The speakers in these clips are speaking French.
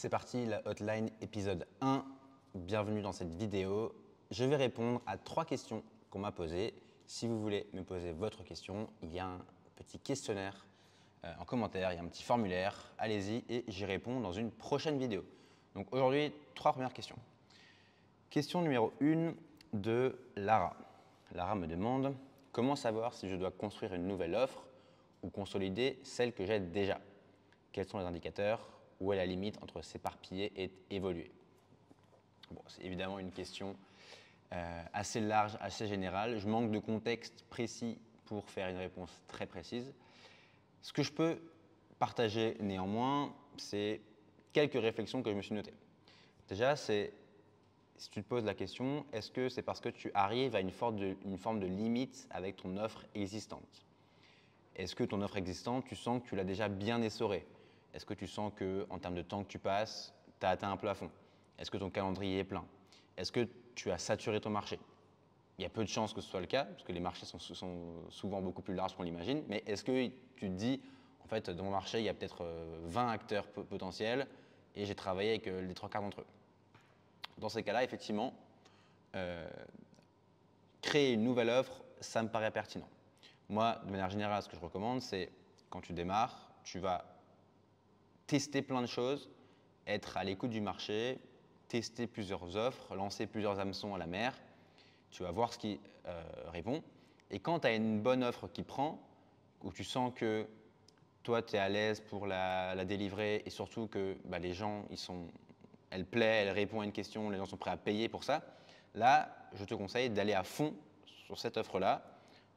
C'est parti, la hotline épisode 1. Bienvenue dans cette vidéo. Je vais répondre à 3 questions qu'on m'a posées. Si vous voulez me poser votre question, il y a un petit questionnaire en commentaire, il y a un petit formulaire. Allez-y et j'y réponds dans une prochaine vidéo. Donc aujourd'hui, 3 premières questions. Question numéro 1 de Lara. Lara me demande « Comment savoir si je dois construire une nouvelle offre ou consolider celle que j'ai déjà? Quels sont les indicateurs? Où est la limite entre s'éparpiller et évoluer ?» Bon, c'est évidemment une question assez large, assez générale. Je manque de contexte précis pour faire une réponse très précise. Ce que je peux partager néanmoins, c'est quelques réflexions que je me suis notées. Déjà, c'est si tu te poses la question, est-ce que c'est parce que tu arrives à une forme de limite avec ton offre existante? Est-ce que ton offre existante, tu sens que tu l'as déjà bien essorée? Est-ce que tu sens qu'en termes de temps que tu passes, tu as atteint un plafond? Est-ce que ton calendrier est plein? Est-ce que tu as saturé ton marché? Il y a peu de chances que ce soit le cas, parce que les marchés sont souvent beaucoup plus larges qu'on l'imagine, mais est-ce que tu te dis, en fait, dans mon marché, il y a peut-être 20 acteurs potentiels et j'ai travaillé avec les 3/4 d'entre eux? Dans ces cas-là, effectivement, créer une nouvelle offre, ça me paraît pertinent. Moi, de manière générale, ce que je recommande, c'est quand tu démarres, tu vas tester plein de choses, être à l'écoute du marché, tester plusieurs offres, lancer plusieurs hameçons à la mer. Tu vas voir ce qui répond. Et quand tu as une bonne offre qui prend, où tu sens que toi, tu es à l'aise pour la délivrer et surtout que les gens, elle plaît, elle répond à une question, les gens sont prêts à payer pour ça, là, je te conseille d'aller à fond sur cette offre-là,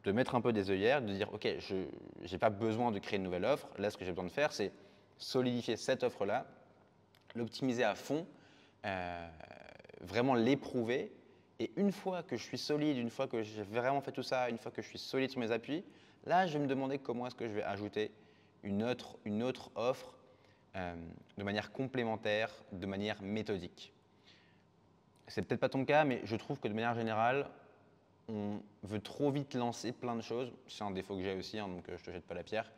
de mettre un peu des œillères, de dire « Ok, je n'ai pas besoin de créer une nouvelle offre. Là, ce que j'ai besoin de faire, c'est solidifier cette offre-là, l'optimiser à fond, vraiment l'éprouver. Et une fois que je suis solide, une fois que j'ai vraiment fait tout ça, une fois que je suis solide sur mes appuis, là, je vais me demander comment est-ce que je vais ajouter une autre offre de manière complémentaire, de manière méthodique. C'est peut-être pas ton cas, mais je trouve que de manière générale, on veut trop vite lancer plein de choses. C'est un défaut que j'ai aussi, donc je ne te jette pas la pierre.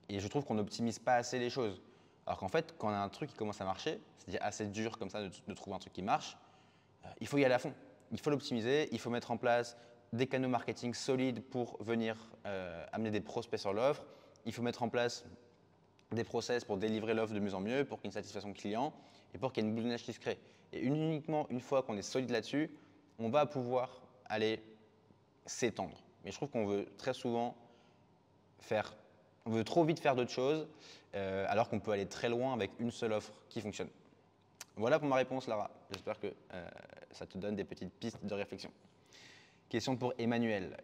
Et je trouve qu'on n'optimise pas assez les choses. Alors qu'en fait, quand on a un truc qui commence à marcher, c'est-à-dire assez dur comme ça de trouver un truc qui marche, il faut y aller à fond. Il faut l'optimiser, il faut mettre en place des canaux marketing solides pour venir amener des prospects sur l'offre. Il faut mettre en place des process pour délivrer l'offre de mieux en mieux, pour qu'il y ait une satisfaction client et pour qu'il y ait une boule de neige qui se crée. Et uniquement une fois qu'on est solide là-dessus, on va pouvoir aller s'étendre. Mais je trouve qu'on veut très souvent on veut trop vite faire d'autres choses, alors qu'on peut aller très loin avec une seule offre qui fonctionne. Voilà pour ma réponse, Lara. J'espère que ça te donne des petites pistes de réflexion. Question pour Emmanuel.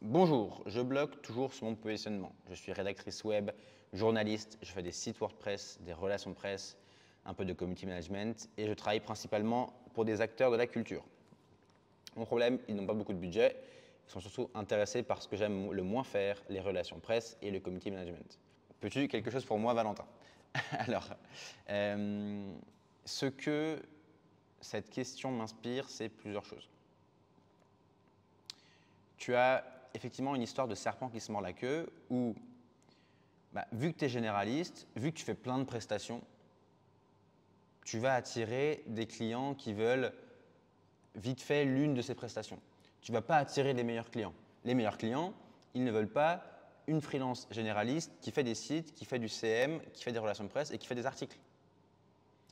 Bonjour, je bloque toujours sur mon positionnement. Je suis rédactrice web, journaliste, je fais des sites WordPress, des relations presse, un peu de community management et je travaille principalement pour des acteurs de la culture. Mon problème, ils n'ont pas beaucoup de budget, ils sont surtout intéressés par ce que j'aime le moins faire, les relations presse et le community management. Peux-tu quelque chose pour moi, Valentin? Alors, ce que cette question m'inspire, c'est plusieurs choses. Tu as effectivement une histoire de serpent qui se mord la queue où, vu que tu es généraliste, vu que tu fais plein de prestations, tu vas attirer des clients qui veulent vite fait l'une de ces prestations. Tu ne vas pas attirer les meilleurs clients. Les meilleurs clients, ils ne veulent pas une freelance généraliste qui fait des sites, qui fait du CM, qui fait des relations de presse et qui fait des articles.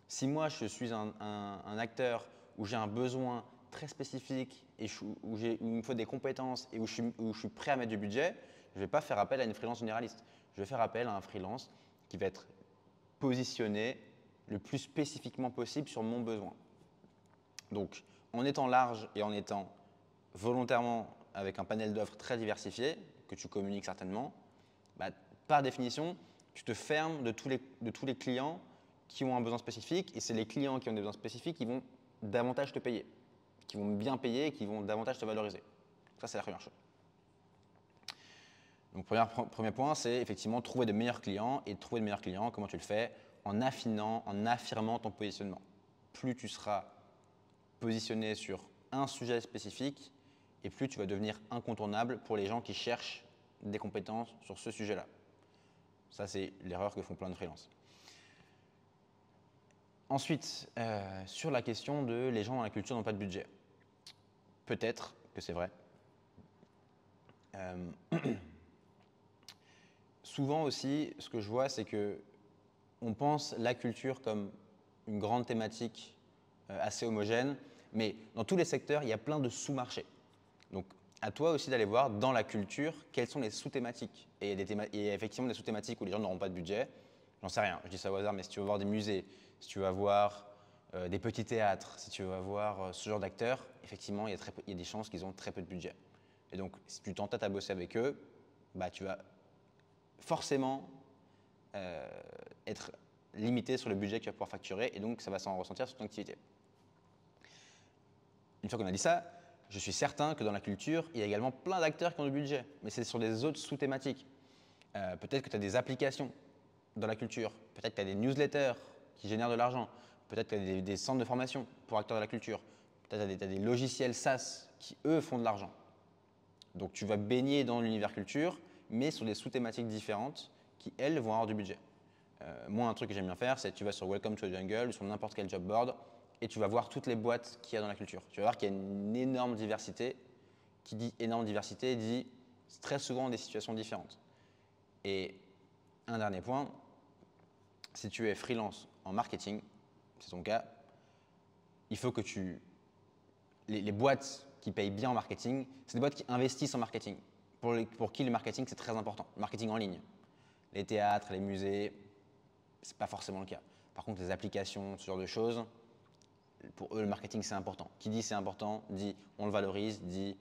Si moi, je suis un acteur où j'ai un besoin très spécifique et où il me faut des compétences et où je suis prêt à mettre du budget, je ne vais pas faire appel à une freelance généraliste. Je vais faire appel à un freelance qui va être positionné le plus spécifiquement possible sur mon besoin. Donc, en étant large et en étant volontairement avec un panel d'offres très diversifié, que tu communiques certainement, par définition, tu te fermes de tous les clients qui ont un besoin spécifique et c'est les clients qui ont des besoins spécifiques qui vont davantage te payer, qui vont bien payer et qui vont davantage te valoriser. Ça, c'est la première chose. Donc, premier point, c'est effectivement trouver de meilleurs clients. Et trouver de meilleurs clients, comment tu le fais? En affinant, en affirmant ton positionnement. Plus tu seras positionné sur un sujet spécifique et plus tu vas devenir incontournable pour les gens qui cherchent des compétences sur ce sujet-là. Ça, c'est l'erreur que font plein de freelances. Ensuite, sur la question de les gens dans la culture n'ont pas de budget. Peut-être que c'est vrai. Souvent aussi, ce que je vois, c'est que on pense la culture comme une grande thématique assez homogène, mais dans tous les secteurs, il y a plein de sous-marchés. Donc, à toi aussi d'aller voir dans la culture quelles sont les sous-thématiques. Et il y a effectivement des sous-thématiques où les gens n'auront pas de budget. J'en sais rien, je dis ça au hasard, mais si tu veux voir des musées, si tu veux voir des petits théâtres, si tu veux voir ce genre d'acteurs, effectivement, il y a des chances qu'ils ont très peu de budget. Et donc, si tu t'entêtes à bosser avec eux, bah, tu vas forcément être limité sur le budget que tu vas pouvoir facturer et donc ça va s'en ressentir sur ton activité. Une fois qu'on a dit ça, je suis certain que dans la culture, il y a également plein d'acteurs qui ont du budget, mais c'est sur des autres sous-thématiques. Peut-être que tu as des applications dans la culture, peut-être que tu as des newsletters qui génèrent de l'argent, peut-être que tu as des centres de formation pour acteurs de la culture, peut-être que tu as des logiciels SaaS qui, eux, font de l'argent. Donc tu vas baigner dans l'univers culture, mais sur des sous-thématiques différentes qui, elles, vont avoir du budget. Moi, un truc que j'aime bien faire, c'est que tu vas sur Welcome to the Jungle ou sur n'importe quel job board et tu vas voir toutes les boîtes qu'il y a dans la culture. Tu vas voir qu'il y a une énorme diversité. Qui dit énorme diversité dit très souvent des situations différentes. Et un dernier point, si tu es freelance en marketing, c'est ton cas, il faut que les boîtes qui payent bien en marketing, c'est des boîtes qui investissent en marketing. Pour qui le marketing, c'est très important. Le marketing en ligne. Les théâtres, les musées, ce n'est pas forcément le cas. Par contre, les applications, ce genre de choses, pour eux, le marketing, c'est important. Qui dit c'est important, dit on le valorise, dit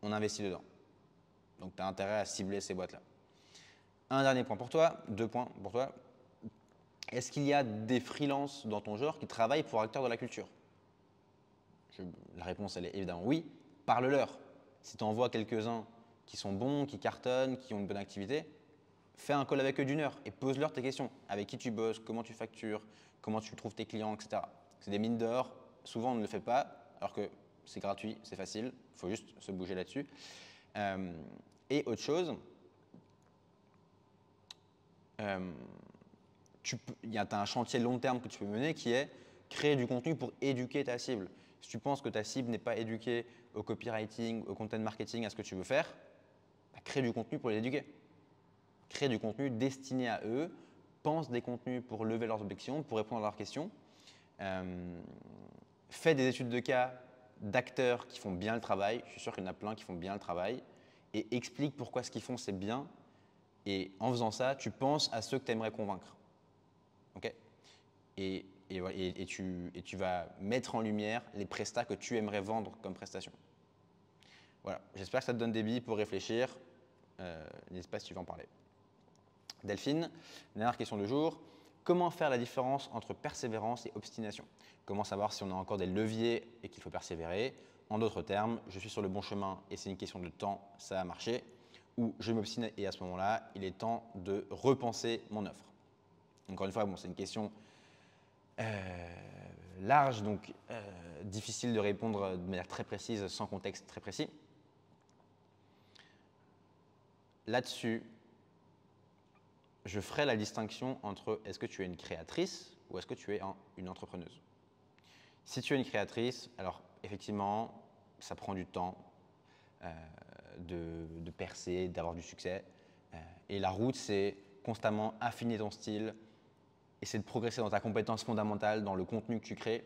on investit dedans. Donc, tu as intérêt à cibler ces boîtes-là. Un dernier point pour toi, 2 points pour toi. Est-ce qu'il y a des freelances dans ton genre qui travaillent pour acteurs de la culture? La réponse, elle est évidemment oui. Parle-leur. Si tu en vois quelques-uns qui sont bons, qui cartonnent, qui ont une bonne activité, fais un call avec eux d'1 heure et pose-leur tes questions. Avec qui tu bosses, comment tu factures, comment tu trouves tes clients, etc. C'est des mines d'or. Souvent, on ne le fait pas, alors que c'est gratuit, c'est facile. Il faut juste se bouger là-dessus. Et autre chose, tu as un chantier long terme que tu peux mener qui est créer du contenu pour éduquer ta cible. Si tu penses que ta cible n'est pas éduquée au copywriting, au content marketing, à ce que tu veux faire, bah, crée du contenu pour les éduquer. Crée du contenu destiné à eux, pense des contenus pour lever leurs objections, pour répondre à leurs questions. Fais des études de cas d'acteurs qui font bien le travail. Je suis sûr qu'il y en a plein qui font bien le travail. Et explique pourquoi ce qu'ils font, c'est bien. Et en faisant ça, tu penses à ceux que tu aimerais convaincre. Okay, et tu vas mettre en lumière les prestats que tu aimerais vendre comme prestations. Voilà, j'espère que ça te donne des billes pour réfléchir. N'hésite pas si tu veux en parler. Delphine, dernière question du jour. Comment faire la différence entre persévérance et obstination? Comment savoir si on a encore des leviers et qu'il faut persévérer? En d'autres termes, je suis sur le bon chemin et c'est une question de temps, ça a marché. Ou je m'obstine et à ce moment-là, il est temps de repenser mon offre. Encore une fois, bon, c'est une question large, donc difficile de répondre de manière très précise, sans contexte très précis. Là-dessus, je ferai la distinction entre est-ce que tu es une créatrice ou est-ce que tu es une entrepreneuse. Si tu es une créatrice, alors effectivement, ça prend du temps de percer, d'avoir du succès. Et la route, c'est constamment affiner ton style, essayer de progresser dans ta compétence fondamentale, dans le contenu que tu crées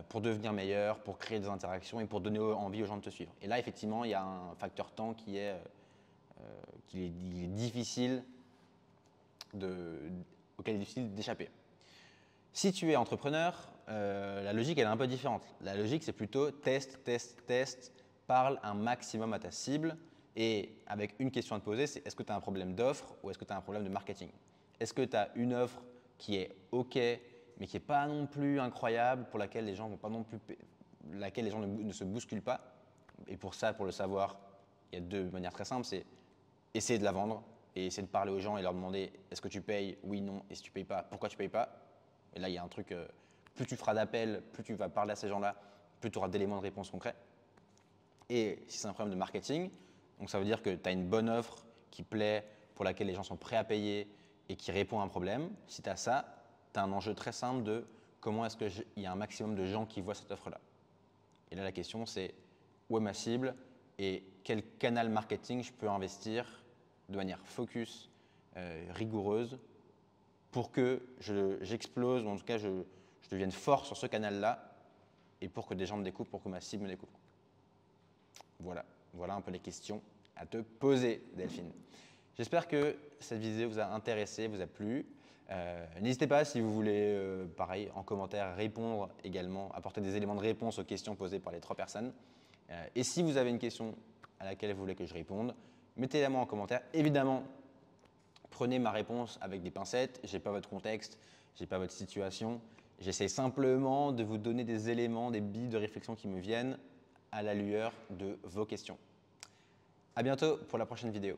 pour devenir meilleur, pour créer des interactions et pour donner envie aux gens de te suivre. Et là, effectivement, il y a un facteur temps qui est difficile auquel il est difficile d'échapper. Si tu es entrepreneur, la logique elle est un peu différente. La logique c'est plutôt test, test, test, parle un maximum à ta cible et avec une question à te poser, c'est est-ce que tu as un problème d'offre ou est-ce que tu as un problème de marketing? Est-ce que tu as une offre qui est OK mais qui n'est pas non plus incroyable, pour laquelle les gens vont pas non plus, laquelle les gens ne se bousculent pas? Et pour ça, pour le savoir, il y a 2 manières très simples, c'est essayer de la vendre et essayer de parler aux gens et leur demander est-ce que tu payes? Oui, non. Et si tu ne payes pas, pourquoi tu ne payes pas? Et là, il y a un truc, plus tu feras d'appels, plus tu vas parler à ces gens-là, plus tu auras d'éléments de réponse concrets. Et si c'est un problème de marketing, donc ça veut dire que tu as une bonne offre qui plaît, pour laquelle les gens sont prêts à payer et qui répond à un problème. Si tu as ça, tu as un enjeu très simple de comment est-ce qu'il y a un maximum de gens qui voient cette offre-là. Et là, la question, c'est où est ma cible et quel canal marketing je peux investir de manière focus, rigoureuse, pour que j'explose, ou en tout cas je devienne fort sur ce canal-là, et pour que des gens me découvrent, pour que ma cible me découvre. Voilà un peu les questions à te poser, Delphine. J'espère que cette vidéo vous a intéressé, vous a plu. N'hésitez pas si vous voulez, pareil, en commentaire, répondre également, apporter des éléments de réponse aux questions posées par les 3 personnes. Et si vous avez une question à laquelle vous voulez que je réponde, mettez-la moi en commentaire. Évidemment, prenez ma réponse avec des pincettes. Je n'ai pas votre contexte, je n'ai pas votre situation. J'essaie simplement de vous donner des éléments, des billes de réflexion qui me viennent à la lueur de vos questions. À bientôt pour la prochaine vidéo.